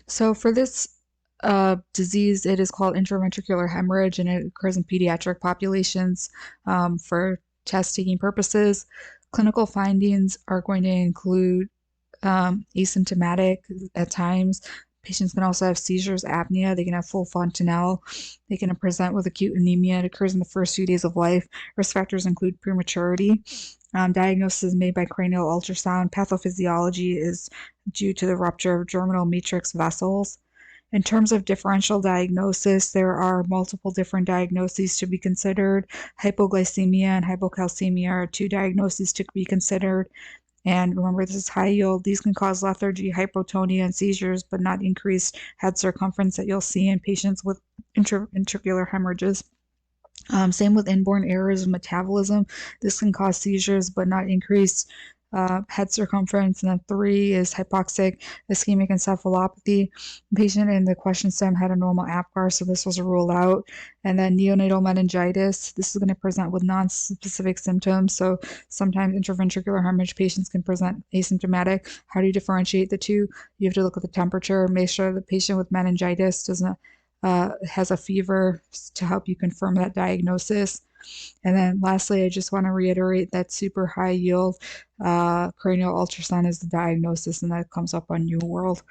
So for this disease, it is called intraventricular hemorrhage, and it occurs in pediatric populations for test-taking purposes. Clinical findings are going to include asymptomatic at times. Patients can also have seizures, apnea. They can have full fontanelle. They can present with acute anemia. It occurs in the first few days of life. Risk factors include prematurity. Diagnosis is made by cranial ultrasound. Pathophysiology is due to the rupture of germinal matrix vessels. In terms of differential diagnosis, there are multiple different diagnoses to be considered. Hypoglycemia and hypocalcemia are two diagnoses to be considered. And remember, this is high yield. These can cause lethargy, hypotonia, and seizures, but not increased head circumference that you'll see in patients with intraventricular hemorrhages. Same with inborn errors of metabolism. This can cause seizures, but not increased head circumference. And then 3 is hypoxic ischemic encephalopathy. The patient in the question stem had a normal APGAR, so this was ruled out. And then neonatal meningitis. This is going to present with non-specific symptoms. So sometimes intraventricular hemorrhage patients can present asymptomatic. How do you differentiate the two? You have to look at the temperature, make sure the patient with meningitis doesn't has a fever to help you confirm that diagnosis. And then lastly, I just want to reiterate that super high yield cranial ultrasound is the diagnosis, and that comes up on New World.